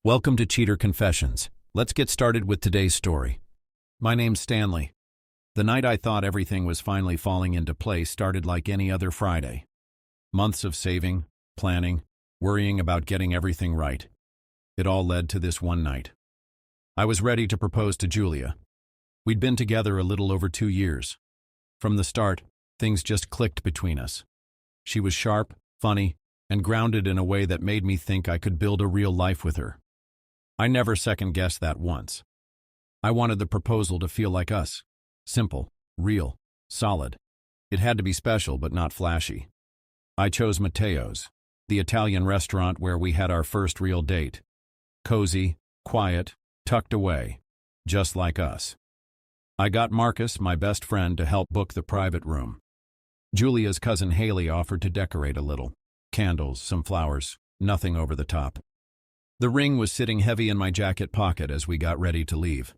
Welcome to Cheater Confessions. Let's get started with today's story. My name's Stanley. The night I thought everything was finally falling into place started like any other Friday. Months of saving, planning, worrying about getting everything right. It all led to this one night. I was ready to propose to Julia. We'd been together a little over 2 years. From the start, things just clicked between us. She was sharp, funny, and grounded in a way that made me think I could build a real life with her. I never second-guessed that once. I wanted the proposal to feel like us. Simple, real, solid. It had to be special but not flashy. I chose Matteo's, the Italian restaurant where we had our first real date. Cozy, quiet, tucked away, just like us. I got Marcus, my best friend, to help book the private room. Julia's cousin Haley offered to decorate a little. Candles, some flowers, nothing over the top. The ring was sitting heavy in my jacket pocket as we got ready to leave.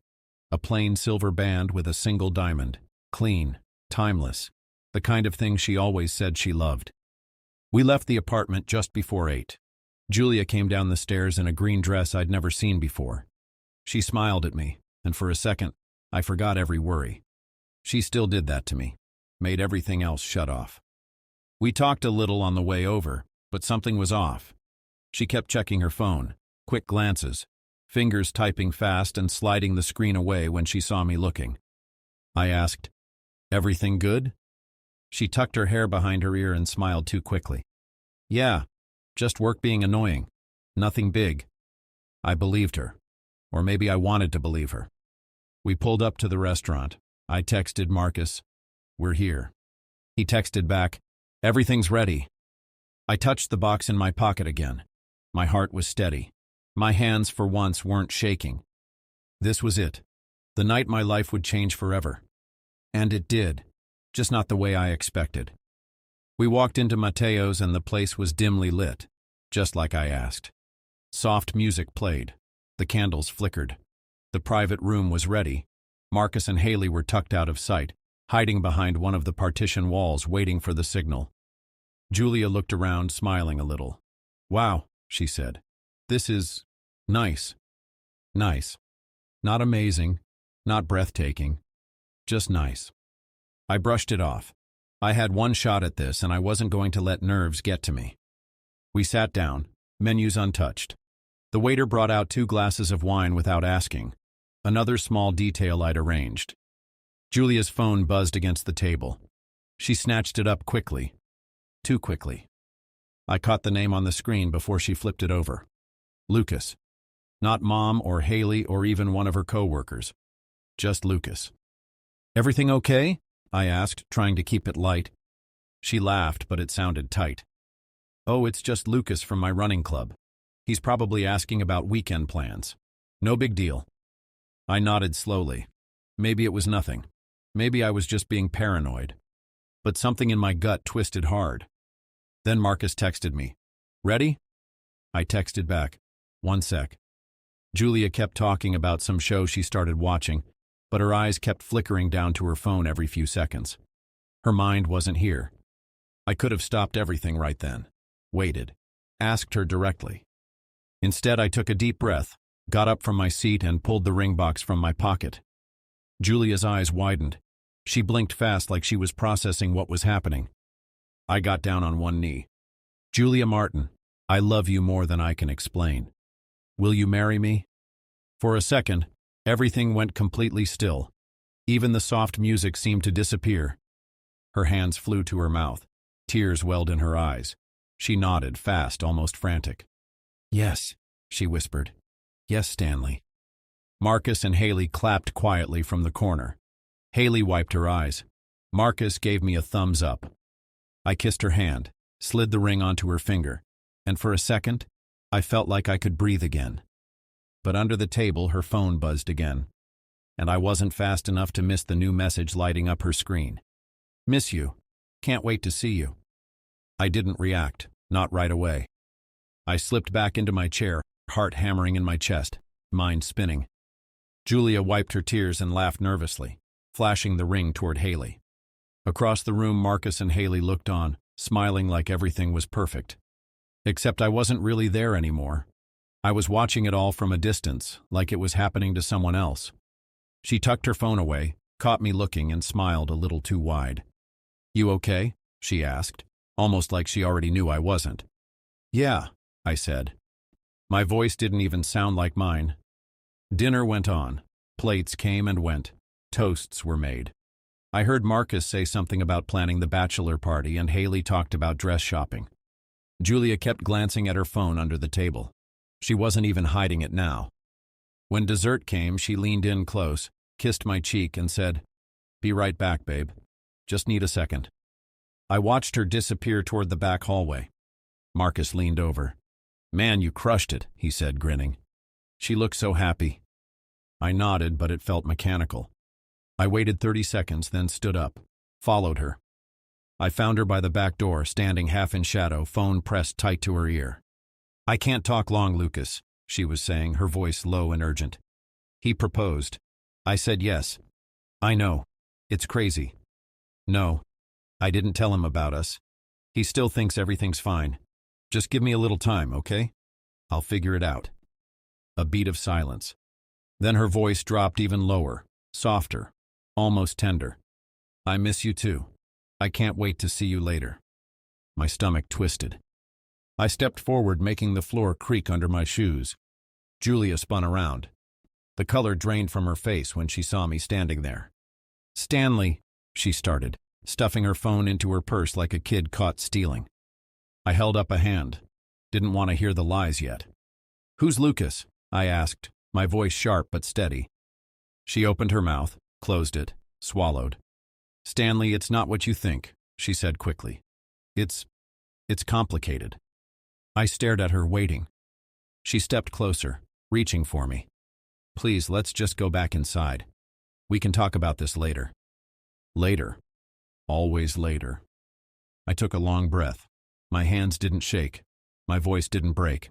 A plain silver band with a single diamond. Clean, timeless. The kind of thing she always said she loved. We left the apartment just before 8. Julia came down the stairs in a green dress I'd never seen before. She smiled at me, and for a second, I forgot every worry. She still did that to me. Made everything else shut off. We talked a little on the way over, but something was off. She kept checking her phone. Quick glances, fingers typing fast and sliding the screen away when she saw me looking. I asked, "Everything good?" She tucked her hair behind her ear and smiled too quickly. "Yeah, just work being annoying. Nothing big." I believed her. Or maybe I wanted to believe her. We pulled up to the restaurant. I texted Marcus, "We're here." He texted back, "Everything's ready." I touched the box in my pocket again. My heart was steady. My hands, for once, weren't shaking. This was it. The night my life would change forever. And it did, just not the way I expected. We walked into Matteo's and the place was dimly lit, just like I asked. Soft music played. The candles flickered. The private room was ready. Marcus and Haley were tucked out of sight, hiding behind one of the partition walls, waiting for the signal. Julia looked around, smiling a little. "Wow," she said. "This is nice." Nice. Not amazing, not breathtaking, just nice. I brushed it off. I had one shot at this and I wasn't going to let nerves get to me. We sat down, menus untouched. The waiter brought out 2 glasses of wine without asking, another small detail I'd arranged. Julia's phone buzzed against the table. She snatched it up quickly. Too quickly. I caught the name on the screen before she flipped it over. Lucas. Not Mom or Haley or even one of her co-workers. Just Lucas. "Everything okay?" I asked, trying to keep it light. She laughed, but it sounded tight. "Oh, it's just Lucas from my running club. He's probably asking about weekend plans. No big deal." I nodded slowly. Maybe it was nothing. Maybe I was just being paranoid. But something in my gut twisted hard. Then Marcus texted me. "Ready?" I texted back. "1 sec." Julia kept talking about some show she started watching, but her eyes kept flickering down to her phone every few seconds. Her mind wasn't here. I could have stopped everything right then. Waited. Asked her directly. Instead, I took a deep breath, got up from my seat and pulled the ring box from my pocket. Julia's eyes widened. She blinked fast like she was processing what was happening. I got down on one knee. "Julia Martin, I love you more than I can explain. Will you marry me?" For a second, everything went completely still. Even the soft music seemed to disappear. Her hands flew to her mouth. Tears welled in her eyes. She nodded, fast, almost frantic. "Yes," she whispered. "Yes, Stanley." Marcus and Haley clapped quietly from the corner. Haley wiped her eyes. Marcus gave me a thumbs up. I kissed her hand, slid the ring onto her finger, and for a second, I felt like I could breathe again. But under the table, her phone buzzed again, and I wasn't fast enough to miss the new message lighting up her screen. "Miss you. Can't wait to see you." I didn't react, not right away. I slipped back into my chair, heart hammering in my chest, mind spinning. Julia wiped her tears and laughed nervously, flashing the ring toward Haley. Across the room, Marcus and Haley looked on, smiling like everything was perfect. Except I wasn't really there anymore. I was watching it all from a distance, like it was happening to someone else. She tucked her phone away, caught me looking, and smiled a little too wide. "You okay?" she asked, almost like she already knew I wasn't. "Yeah," I said. My voice didn't even sound like mine. Dinner went on. Plates came and went. Toasts were made. I heard Marcus say something about planning the bachelor party, and Haley talked about dress shopping. Julia kept glancing at her phone under the table. She wasn't even hiding it now. When dessert came, she leaned in close, kissed my cheek, and said, "Be right back, babe. Just need a second." I watched her disappear toward the back hallway. Marcus leaned over. "Man, you crushed it," he said, grinning. "She looked so happy." I nodded, but it felt mechanical. I waited 30 seconds, then stood up, followed her. I found her by the back door, standing half in shadow, phone pressed tight to her ear. "I can't talk long, Lucas," she was saying, her voice low and urgent. "He proposed." I said yes. "I know. It's crazy." "No. I didn't tell him about us. He still thinks everything's fine. Just give me a little time, okay? I'll figure it out." A beat of silence. Then her voice dropped even lower, softer, almost tender. "I miss you too. I can't wait to see you later." My stomach twisted. I stepped forward, making the floor creak under my shoes. Julia spun around. The color drained from her face when she saw me standing there. "Stanley," she started, stuffing her phone into her purse like a kid caught stealing. I held up a hand. Didn't want to hear the lies yet. "Who's Lucas?" I asked, my voice sharp but steady. She opened her mouth, closed it, swallowed. "Stanley, it's not what you think," she said quickly. It's complicated." I stared at her, waiting. She stepped closer, reaching for me. "Please, let's just go back inside. We can talk about this later." Later. Always later. I took a long breath. My hands didn't shake. My voice didn't break.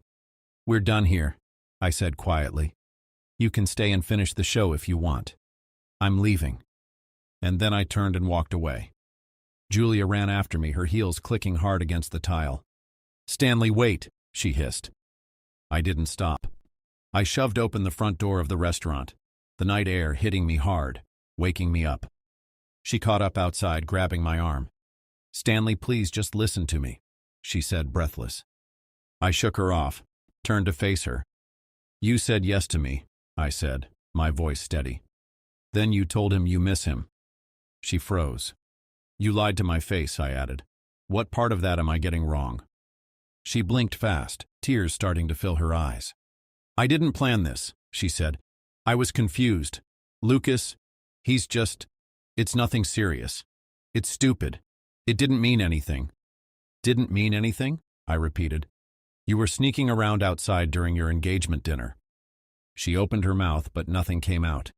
"We're done here," I said quietly. "You can stay and finish the show if you want. I'm leaving." And then I turned and walked away. Julia ran after me, her heels clicking hard against the tile. "Stanley, wait," she hissed. I didn't stop. I shoved open the front door of the restaurant, the night air hitting me hard, waking me up. She caught up outside, grabbing my arm. "Stanley, please just listen to me," she said, breathless. I shook her off, turned to face her. "You said yes to me," I said, my voice steady. "Then you told him you miss him." She froze. "You lied to my face," I added. "What part of that am I getting wrong?" She blinked fast, tears starting to fill her eyes. "I didn't plan this," she said. "I was confused. Lucas, it's nothing serious. It's stupid. It didn't mean anything." "Didn't mean anything?" I repeated. "You were sneaking around outside during your engagement dinner." She opened her mouth, but nothing came out.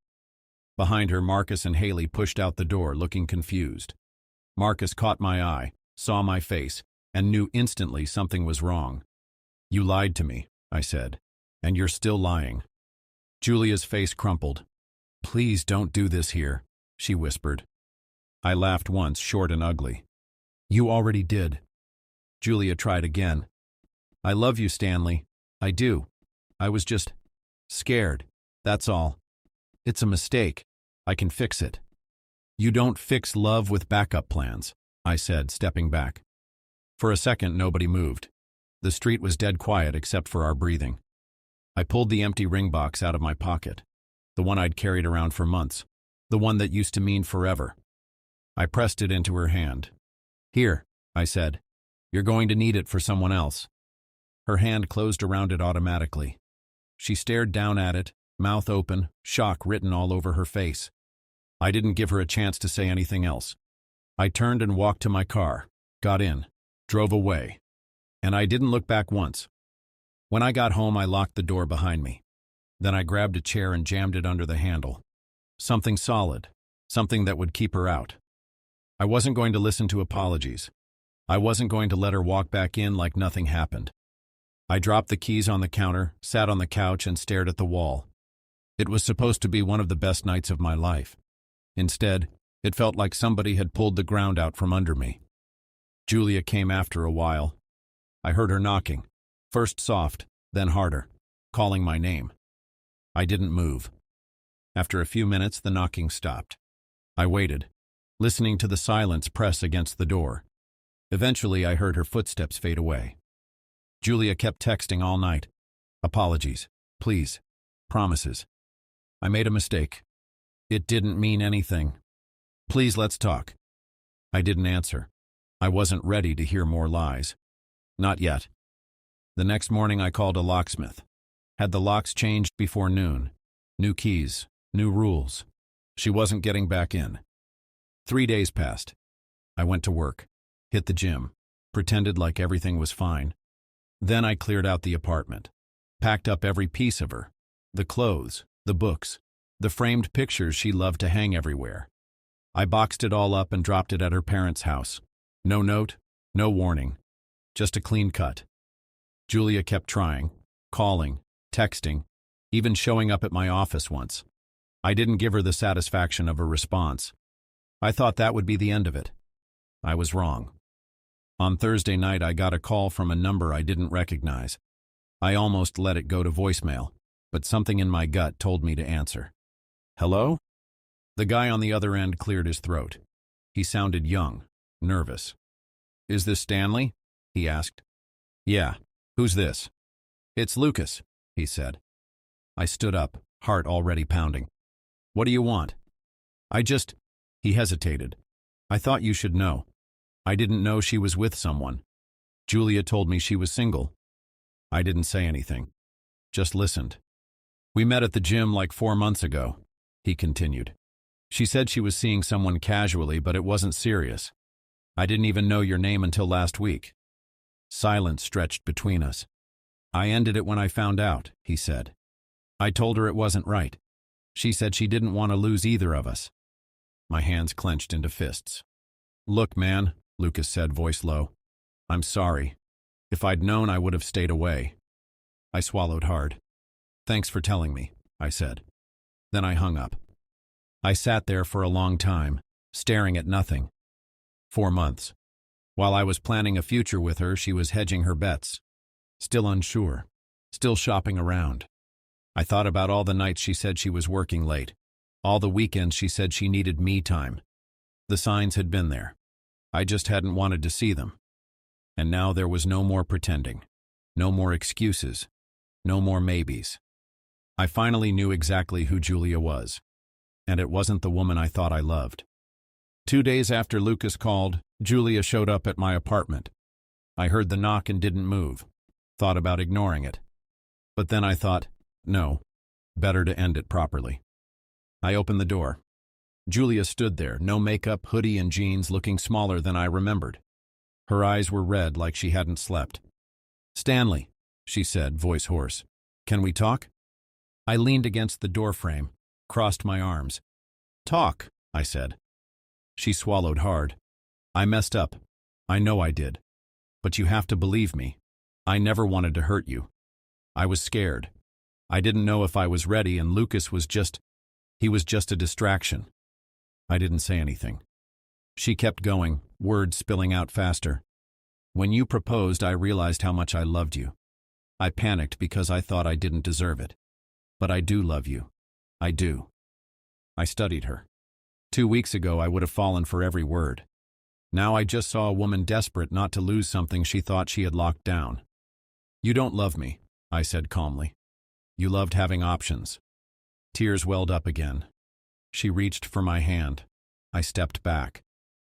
Behind her, Marcus and Haley pushed out the door, looking confused. Marcus caught my eye, saw my face, and knew instantly something was wrong. "You lied to me," I said, "and you're still lying." Julia's face crumpled. "Please don't do this here," she whispered. I laughed once, short and ugly. "You already did." Julia tried again. "I love you, Stanley. I do. I was just scared. That's all. It's a mistake. I can fix it." "You don't fix love with backup plans," I said, stepping back. For a second, nobody moved. The street was dead quiet except for our breathing. I pulled the empty ring box out of my pocket, the one I'd carried around for months, the one that used to mean forever. I pressed it into her hand. "Here," I said. "You're going to need it for someone else." Her hand closed around it automatically. She stared down at it, mouth open, shock written all over her face. I didn't give her a chance to say anything else. I turned and walked to my car, got in, drove away, and I didn't look back once. When I got home, I locked the door behind me. Then I grabbed a chair and jammed it under the handle. Something solid, something that would keep her out. I wasn't going to listen to apologies. I wasn't going to let her walk back in like nothing happened. I dropped the keys on the counter, sat on the couch, and stared at the wall. It was supposed to be one of the best nights of my life. Instead, it felt like somebody had pulled the ground out from under me. Julia came after a while. I heard her knocking, first soft, then harder. calling my name. I didn't move. After a few minutes, the knocking stopped. I waited, listening to the silence press against the door. Eventually, I heard her footsteps fade away. Julia kept texting all night. Apologies. Please. Promises. I made a mistake. It didn't mean anything. Please, let's talk. I didn't answer. I wasn't ready to hear more lies. Not yet. The next morning, I called a locksmith. Had the locks changed before noon. New keys, new rules. She wasn't getting back in. 3 days passed. I went to work, hit the gym, pretended like everything was fine. Then I cleared out the apartment, packed up every piece of her, the clothes, the books, the framed pictures she loved to hang everywhere. I boxed it all up and dropped it at her parents' house. No note, no warning, just a clean cut. Julia kept trying, calling, texting, even showing up at my office once. I didn't give her the satisfaction of a response. I thought that would be the end of it. I was wrong. On Thursday night, I got a call from a number I didn't recognize. I almost let it go to voicemail, but something in my gut told me to answer. Hello? The guy on the other end cleared his throat. He sounded young, nervous. Is this Stanley? He asked. Yeah. Who's this? It's Lucas, he said. I stood up, heart already pounding. What do you want? He hesitated. I thought you should know. I didn't know she was with someone. Julia told me she was single. I didn't say anything, just listened. We met at the gym like 4 months ago, he continued. She said she was seeing someone casually, but it wasn't serious. I didn't even know your name until last week. Silence stretched between us. I ended it when I found out, he said. I told her it wasn't right. She said she didn't want to lose either of us. My hands clenched into fists. Look, man, Lucas said, voice low. I'm sorry. If I'd known, I would have stayed away. I swallowed hard. Thanks for telling me, I said. Then I hung up. I sat there for a long time, staring at nothing. 4 months. While I was planning a future with her, she was hedging her bets. Still unsure. Still shopping around. I thought about all the nights she said she was working late. All the weekends she said she needed me time. The signs had been there. I just hadn't wanted to see them. And now there was no more pretending. No more excuses. No more maybes. I finally knew exactly who Julia was. And it wasn't the woman I thought I loved. 2 days after Lucas called, Julia showed up at my apartment. I heard the knock and didn't move. Thought about ignoring it. But then I thought, no, better to end it properly. I opened the door. Julia stood there, no makeup, hoodie and jeans, looking smaller than I remembered. Her eyes were red like she hadn't slept. Stanley, she said, voice hoarse. Can we talk? I leaned against the doorframe, crossed my arms. Talk, I said. She swallowed hard. I messed up. I know I did. But you have to believe me. I never wanted to hurt you. I was scared. I didn't know if I was ready, and Lucas was just a distraction. I didn't say anything. She kept going, words spilling out faster. When you proposed, I realized how much I loved you. I panicked because I thought I didn't deserve it. But I do love you. I do. I studied her. 2 weeks ago, I would have fallen for every word. Now I just saw a woman desperate not to lose something she thought she had locked down. You don't love me, I said calmly. You loved having options. Tears welled up again. She reached for my hand. I stepped back.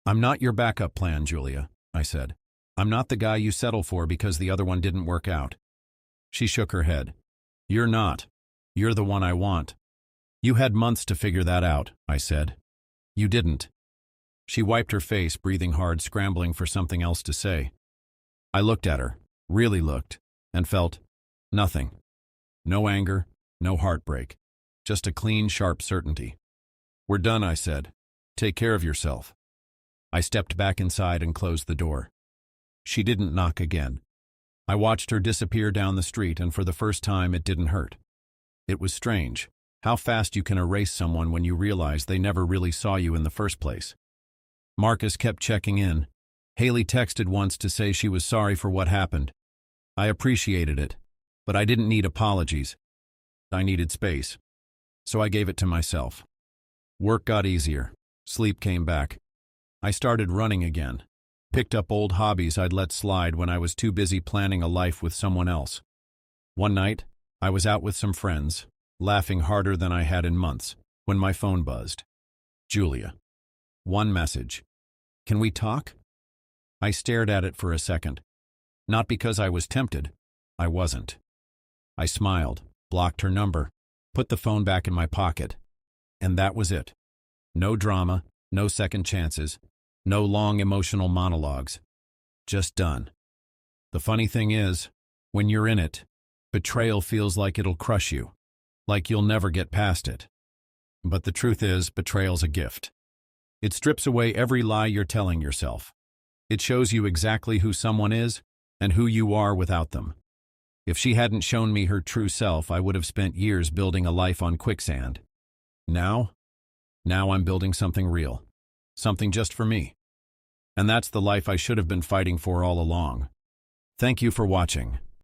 I'm not your backup plan, Julia, I said. I'm not the guy you settle for because the other one didn't work out. She shook her head. You're not. You're the one I want. You had months to figure that out, I said. You didn't. She wiped her face, breathing hard, scrambling for something else to say. I looked at her, really looked, and felt nothing. No anger, no heartbreak, just a clean, sharp certainty. We're done, I said. Take care of yourself. I stepped back inside and closed the door. She didn't knock again. I watched her disappear down the street, and for the first time it didn't hurt. It was strange, how fast you can erase someone when you realize they never really saw you in the first place. Marcus kept checking in. Haley texted once to say she was sorry for what happened. I appreciated it, But I didn't need apologies. I needed space. So I gave it to myself. Work got easier. Sleep came back. I started running again. Picked up old hobbies I'd let slide when I was too busy planning a life with someone else. One night, I was out with some friends, laughing harder than I had in months, when my phone buzzed. Julia. One message. Can we talk? I stared at it for a second. Not because I was tempted. I wasn't. I smiled, blocked her number, put the phone back in my pocket. And that was it. No drama, no second chances, no long emotional monologues. Just done. The funny thing is, when you're in it, betrayal feels like it'll crush you, like you'll never get past it. But the truth is, betrayal's a gift. It strips away every lie you're telling yourself. It shows you exactly who someone is and who you are without them. If she hadn't shown me her true self, I would have spent years building a life on quicksand. Now I'm building something real, something just for me. And that's the life I should have been fighting for all along. Thank you for watching.